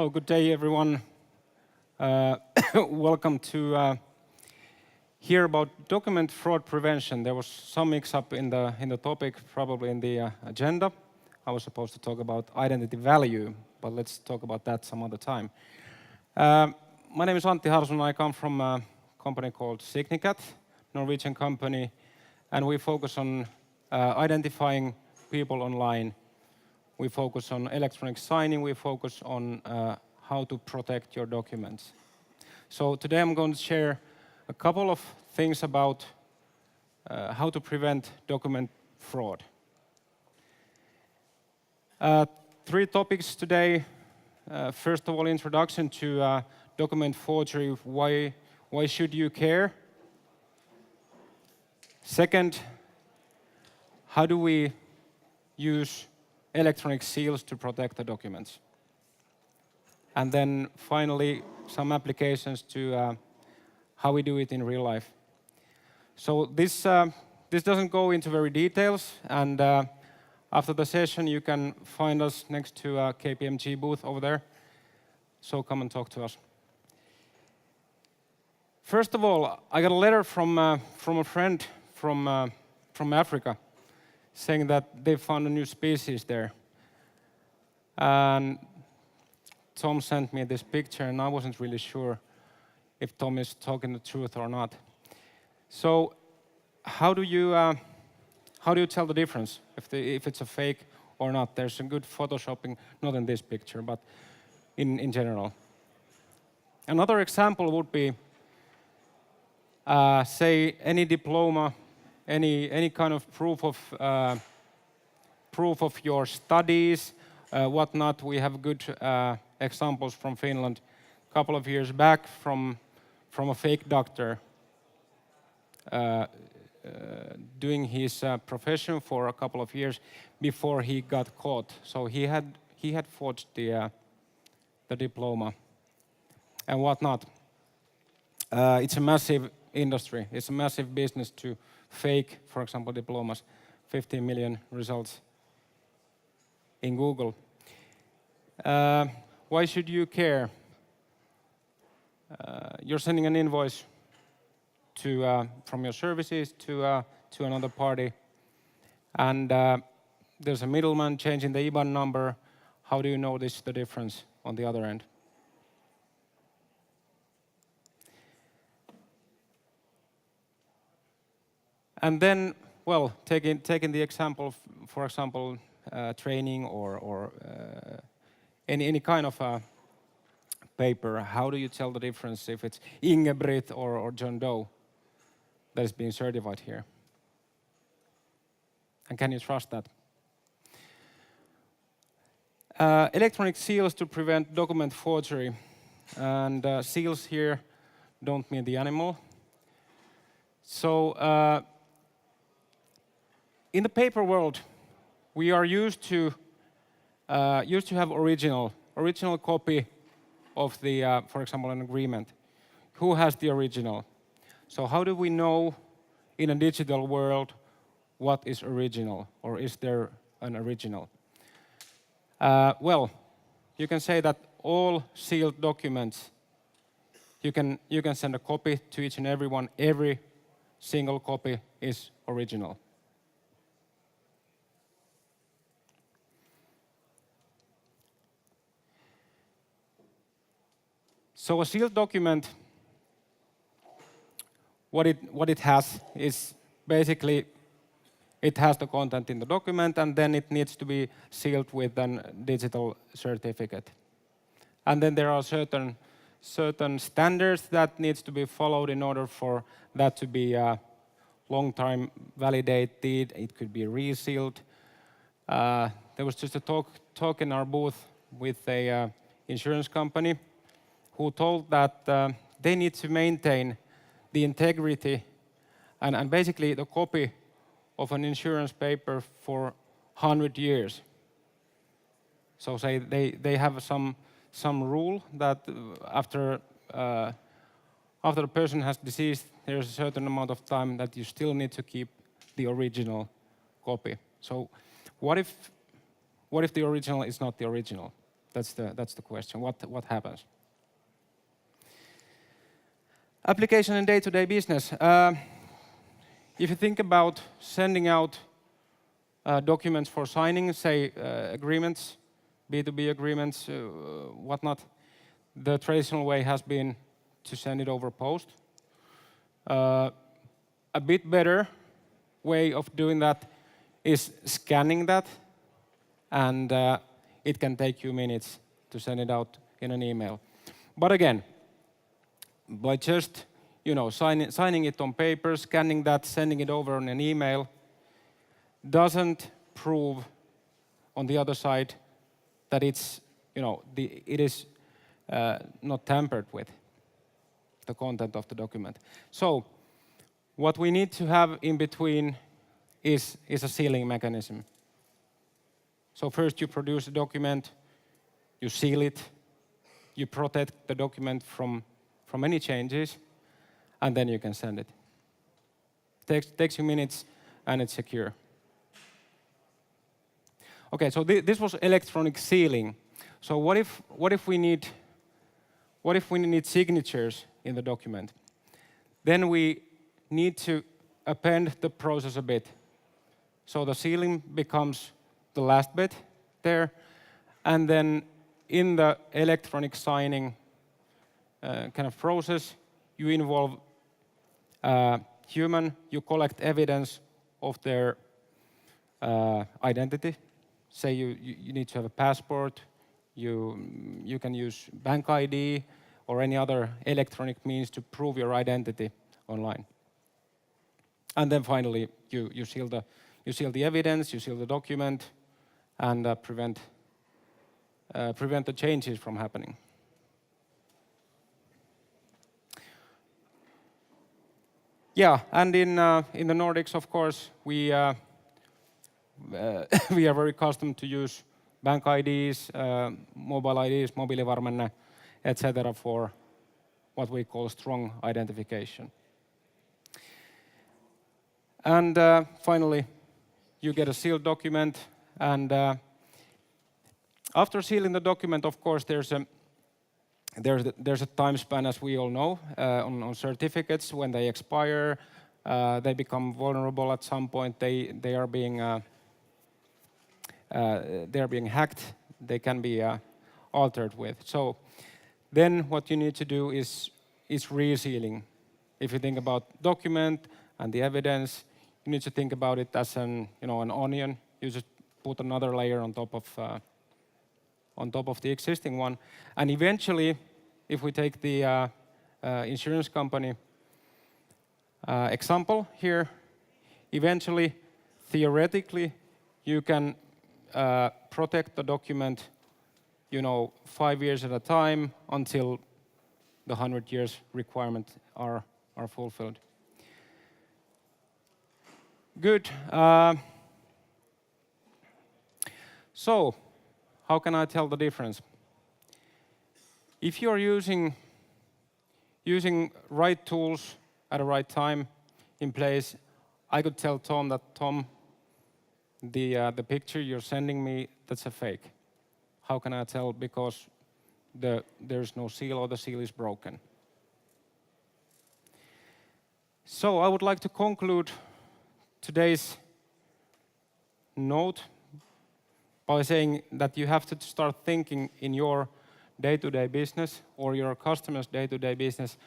Hello, good day, everyone. Welcome to hear about document fraud prevention. There was some mix-up in the topic, probably in the agenda. I was supposed to talk about identity value, but let's talk about that some other time. My name is Antti Harsunen. I come from a company called Signicat, Norwegian company, and we focus on identifying people online. We focus on electronic signing. We focus on how to protect your documents. So today I'm going to share a couple of things about how to prevent document fraud. Three topics today. First of all, introduction to document forgery. Why should you care? Second, how do we use electronic seals to protect the documents? And then finally, some applications to how we do it in real life. So this doesn't go into very details, and after the session you can find us next to a KPMG booth over there. So come and talk to us. First of all, I got a letter from a friend from Africa, saying that they found a new species there. And Tom sent me this picture, and I wasn't really sure if Tom is talking the truth or not. So how do you tell the difference if it's a fake or not? There's some good photoshopping, not in this picture, but in general. Another example would be, say, any diploma, any kind of proof of your studies, whatnot. We have good examples from Finland a couple of years back from a fake doctor doing his profession for a couple of years before he got caught. So he had forged the diploma and whatnot. It's a massive industry. It's a massive business to fake, for example, diplomas. 15 million results in Google. Why should you care? You're sending an invoice from your services to another party, and there's a middleman changing the IBAN number. How do you notice the difference on the other end? And then, well, taking the example, for example, training or any kind of paper, how do you tell the difference if it's Ingebrigt or John Doe that is being certified here? And can you trust that? Electronic seals to prevent document forgery. And seals here don't mean the animal. So in the paper world, we are used to have original copy of the, for example, an agreement. Who has the original? So how do we know in a digital world what is original, or is there an original? Well, you can say that all sealed documents, you can send a copy to each and every one. Every single copy is original. So a sealed document, what it has is basically it has the content in the document, and then it needs to be sealed with a digital certificate. And then there are certain standards that needs to be followed in order for that to be long time validated. It could be resealed. There was just a talk in our booth with a insurance company who told that they need to maintain the integrity and basically the copy of an insurance paper for 100 years. So say they have some rule that after a person has deceased, there's a certain amount of time that you still need to keep the original copy. So what if the original is not the original? That's the question. What happens? Application in day-to-day business. If you think about sending out documents for signing, say agreements, B2B agreements, whatnot, the traditional way has been to send it over post. A bit better way of doing that is scanning that, and it can take you minutes to send it out in an email. But again, by just signing it on paper, scanning that, sending it over on an email, doesn't prove on the other side that it is not tampered with, the content of the document. So what we need to have in between is a sealing mechanism. So first you produce a document, you seal it, you protect the document from any changes, and then you can send it. Takes you minutes, and it's secure. Okay, so this was electronic sealing. So what if we need signatures in the document? Then we need to append the process a bit. So the sealing becomes the last bit there, and then in the electronic signing kind of process, you involve human, you collect evidence of their identity. Say you need to have a passport, you can use bank ID or any other electronic means to prove your identity online. And then finally, you seal the evidence, you seal the document, and prevent the changes from happening. Yeah, and in the Nordics, of course, we are very accustomed to use bank IDs, mobile IDs, mobiilivarmenne, etc. for what we call strong identification. And finally, you get a sealed document, and after sealing the document, of course, there's a time span, as we all know, on certificates. When they expire, they become vulnerable at some point. They are being hacked. They can be altered with. So then, what you need to do is resealing. If you think about document and the evidence, you need to think about it as an onion. You just put another layer on top of the existing one, and eventually, if we take the insurance company example here, eventually, theoretically, you can protect the document, 5 years at a time until the 100 years requirement are fulfilled. Good. So, how can I tell the difference? If you're using right tools at the right time in place, I could tell Tom that, Tom, the picture you're sending me, that's a fake. How can I tell? Because there's no seal or the seal is broken. So I would like to conclude today's note by saying that you have to start thinking in your day-to-day business or your customers' day-to-day business,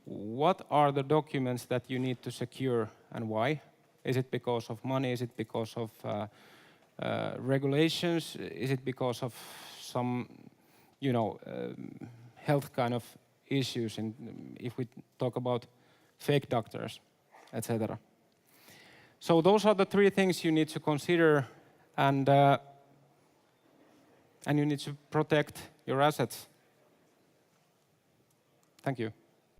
what are the documents that you need to secure and why? Is it because of money? Is it because of regulations? Is it because of some, health kind of issues? If we talk about fake doctors, etc. So those are the 3 things you need to consider, and you need to protect your assets. Thank you.